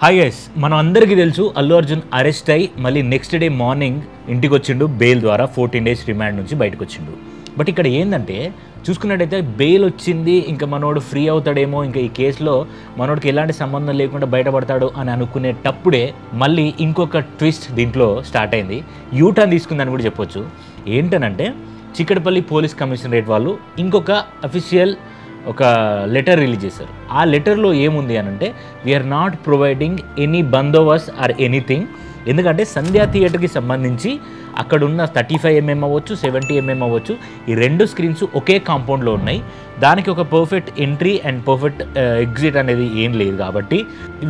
Hi guys, మనం అందరికీ తెలుసు అల్లు అర్జున్ అరెస్ట్ అయ్యి మళ్ళీ నెక్స్ట్ డే మార్నింగ్ ఇంటికి వచ్చిండు బెయిల్ ద్వారా 14 days రిమాండ్ నుంచి బయటకు వచ్చిండు. బట్ ఇక్కడ ఏంటంటే చూసుకున్నట్టయితే బెయిల్ వచ్చింది, ఇంకా మనోడు ఫ్రీ అవుతాడేమో, ఇంకా ఈ కేసులో మనోడికి ఎలాంటి సంబంధం లేకుండా బయటపడతాడు అని అనుకునేటప్పుడే మళ్ళీ ఇంకొక ట్విస్ట్ దీంట్లో స్టార్ట్ అయింది. యూటర్న్ తీసుకుందని కూడా చెప్పొచ్చు. ఏంటనంటే చిక్కడపల్లి పోలీస్ కమిషనరేట్ వాళ్ళు ఇంకొక అఫీషియల్ ఒక లెటర్ రిలీజ్ చేశారు. ఆ లెటర్లో ఏముంది అని అంటే we are not providing any bandobast or anything. ఎందుకంటే సంధ్యా థియేటర్కి సంబంధించి అక్కడున్న 35mm అవ్వచ్చు, 70mm అవ్వచ్చు, ఈ రెండు స్క్రీన్స్ ఒకే కాంపౌండ్లో ఉన్నాయి. దానికి ఒక perfect entry and perfect exit అనేది ఏం లేదు. కాబట్టి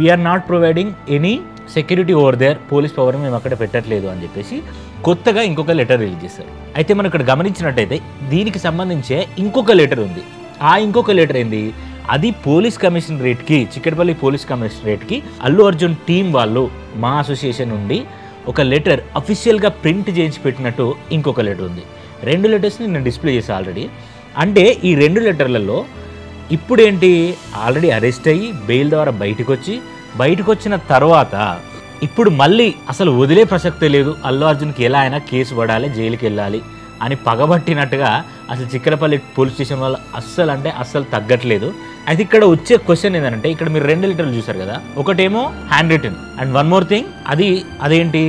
we are not providing any security over there, police power మేము అక్కడ పెట్టట్లేదు అని చెప్పేసి కొత్తగా ఇంకొక లెటర్ రిలీజ్ చేశారు. అయితే మనం ఇక్కడ గమనించినట్టయితే దీనికి సంబంధించే ఇంకొక లెటర్ ఉంది. ఆ ఇంకొక లెటర్ ఏంది, అది పోలీస్ కమిషనరేట్కి, చిక్కడపల్లి పోలీస్ కమిషనరేట్కి అల్లు అర్జున్ టీం వాళ్ళు మా అసోసియేషన్ నుండి ఒక లెటర్ అఫీషియల్గా ప్రింట్ చేయించి పెట్టినట్టు ఇంకొక లెటర్ ఉంది. రెండు లెటర్స్ని నేను డిస్ప్లే చేశాను ఆల్రెడీ. అంటే ఈ రెండు లెటర్లలో ఇప్పుడేంటి, ఆల్రెడీ అరెస్ట్ అయ్యి బెయిల్ ద్వారా బయటకు వచ్చిన తర్వాత ఇప్పుడు మళ్ళీ అసలు వదిలే ప్రసక్తే లేదు, అల్లు అర్జున్కి ఎలా అయినా కేసు పడాలి, జైలుకి వెళ్ళాలి అని పగబట్టినట్టుగా అసలు చిక్కడపల్లి పోలీస్ స్టేషన్ వాళ్ళు అస్సలు తగ్గట్లేదు. అయితే ఇక్కడ వచ్చే క్వశ్చన్ ఏంటంటే, ఇక్కడ మీరు రెండు లెటర్లు చూసారు కదా, ఒకటేమో handwritten and one more thing, అదేంటి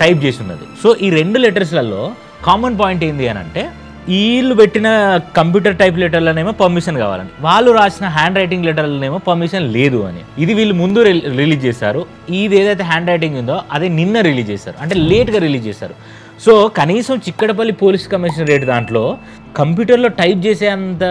టైప్ చేసి ఉన్నది. సో ఈ రెండు లెటర్స్లలో కామన్ పాయింట్ ఏంటి అని అంటే, వీళ్ళు పెట్టిన కంప్యూటర్ టైప్ లెటర్లనేమో పర్మిషన్ కావాలని, వాళ్ళు రాసిన హ్యాండ్ రైటింగ్ లెటర్లనేమో పర్మిషన్ లేదు అని. ఇది వీళ్ళు ముందు రిలీజ్ చేశారు. ఇది ఏదైతే హ్యాండ్ రైటింగ్ ఉందో అదే నిన్న రిలీజ్ చేశారు, అంటే లేట్గా రిలీజ్ చేశారు. సో కనీసం చిక్కడపల్లి పోలీస్ కమిషనరేట్ దాంట్లో కంప్యూటర్లో టైప్ చేసే అంత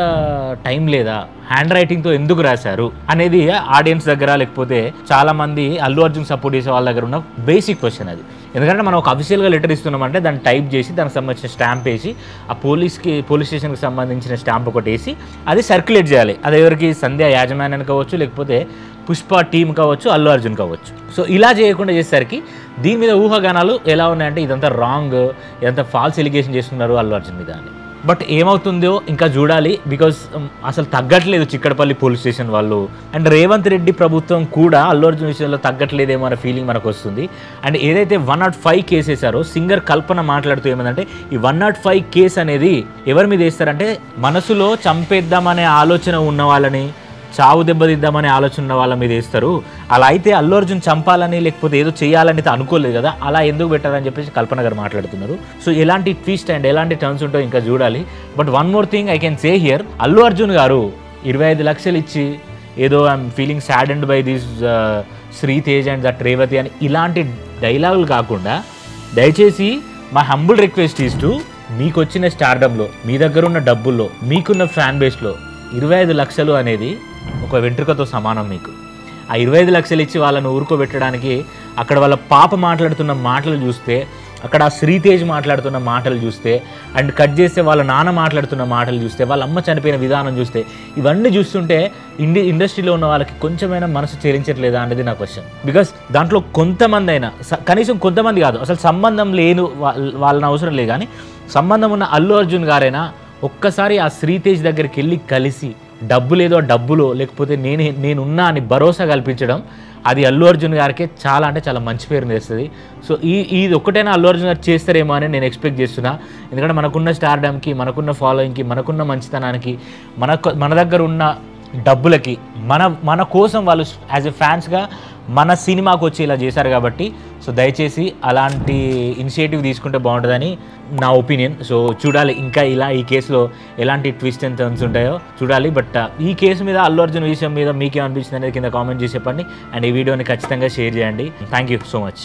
టైం లేదా, హ్యాండ్ రైటింగ్తో ఎందుకు రాశారు అనేది ఆడియన్స్ దగ్గర, లేకపోతే చాలామంది అల్లు అర్జున్ సపోర్ట్ చేసే వాళ్ళ దగ్గర ఉన్న బేసిక్ క్వశ్చన్ అది. ఎందుకంటే మనం ఒక అఫీషియల్గా లెటర్ ఇస్తున్నామంటే దాన్ని టైప్ చేసి దానికి సంబంధించిన స్టాంప్ వేసి ఆ పోలీస్ స్టేషన్కి సంబంధించిన స్టాంప్ ఒకటి వేసి అది సర్క్యులేట్ చేయాలి. అది ఎవరికి, సంధ్య యాజమాన్యాన్ని కావచ్చు, లేకపోతే పుష్ప టీమ్ కావచ్చు, అల్లు అర్జున్ కావచ్చు. సో ఇలా చేయకుండా చేసేసరికి దీని మీద ఊహాగానాలు ఎలా ఉన్నాయంటే ఇదంతా రాంగ్, ఇదంతా ఫాల్స్ ఎలిగేషన్ చేస్తున్నారు అల్లు అర్జున్ మీద అని. బట్ ఏమవుతుందో ఇంకా చూడాలి. బికాజ్ అసలు తగ్గట్లేదు చిక్కడపల్లి పోలీస్ స్టేషన్ వాళ్ళు, అండ్ రేవంత్ రెడ్డి ప్రభుత్వం కూడా అల్లు అర్జున్ విషయంలో తగ్గట్లేదేమో అనే ఫీలింగ్ మనకు వస్తుంది. అండ్ ఏదైతే 105 కేసు వేశారో, సింగర్ కల్పన మాట్లాడుతూ ఏమందంటే ఈ 105 కేసు అనేది ఎవరి మీద వేస్తారంటే మనసులో చంపేద్దామనే ఆలోచన ఉన్న వాళ్ళని, చావు దెబ్బతిద్దామనే ఆలోచన ఉన్న వాళ్ళ మీద వేస్తారు. అలా అయితే అల్లు అర్జున్ చంపాలని లేకపోతే ఏదో చేయాలని అనుకోలేదు కదా, అలా ఎందుకు పెట్టారని చెప్పేసి కల్పన గారు మాట్లాడుతున్నారు. సో ఎలాంటి ట్విస్ట్ అండ్ ఎలాంటి టర్న్స్ ఉంటాయో ఇంకా చూడాలి. But one more thing I can say here, Allu Arjun గారు 25 లక్షలు ఇచ్చి ఏదో I'm feeling సాడెండ్ by this Sritej and that Revathi అని ఇలాంటి డైలాగులు కాకుండా, దయచేసి మా హంబుల్ రిక్వెస్ట్ ఈజ్ టు, మీకు వచ్చిన స్టార్డమ్లో, మీ దగ్గర ఉన్న డబ్బుల్లో, మీకున్న ఫ్యాన్ బేస్లో 25 లక్షలు అనేది ఒక వెంట్రుకతో సమానం. మీకు ఆ 25 లక్షలు ఇచ్చి వాళ్ళని ఊరుకోబెట్టడానికి అక్కడ వాళ్ళ పాప మాట్లాడుతున్న మాటలు చూస్తే, అక్కడ ఆ శ్రీతేజ్ మాట్లాడుతున్న మాటలు చూస్తే, అండ్ కట్ చేస్తే వాళ్ళ నాన్న మాట్లాడుతున్న మాటలు చూస్తే, వాళ్ళ అమ్మ చనిపోయిన విధానం చూస్తే, ఇవన్నీ చూస్తుంటే ఇండస్ట్రీలో ఉన్న వాళ్ళకి కొంచెమైనా మనసు చెలించట్లేదా అనేది నా క్వశ్చన్. బికాస్ దాంట్లో కొంతమంది అయినా, కనీసం కొంతమంది కాదు, అసలు సంబంధం లేని వాళ్ళని అవసరం లేదు, కానీ సంబంధం ఉన్న అల్లు అర్జున్ గారైనా ఒక్కసారి ఆ శ్రీతేజ్ దగ్గరికి వెళ్ళి కలిసి డబ్బు లేదో డబ్బులో, లేకపోతే నేనున్నా అని భరోసా కల్పించడం, అది అల్లు అర్జున్ గారికి చాలా అంటే చాలా మంచి పేరు తెస్తుంది. సో ఇది ఒక్కటైనా అల్లు అర్జున్ గారు చేస్తారేమో అని నేను ఎక్స్పెక్ట్ చేస్తున్నా. ఎందుకంటే మనకున్న స్టార్డమ్కి, మనకున్న ఫాలోయింగ్కి, మనకున్న మంచితనానికి, మన దగ్గర ఉన్న డబ్బులకి, మన కోసం వాళ్ళు యాజ్ ఎ ఫ్యాన్స్గా మన సినిమాకు వచ్చి ఇలా చేశారు. కాబట్టి సో దయచేసి అలాంటి ఇనిషియేటివ్ తీసుకుంటే బాగుంటుందని నా ఒపీనియన్. సో చూడాలి ఇంకా ఈ కేసులో ఎలాంటి ట్విస్ట్ అండ్ టర్న్స్ ఉంటాయో చూడాలి. బట్ ఈ కేసు మీద, అల్లు అర్జున్ విషయం మీద మీకేమనిపించింది అనేది కింద కామెంట్ చేసి చెప్పండి. అండ్ ఈ వీడియోని ఖచ్చితంగా షేర్ చేయండి. Thank you so much.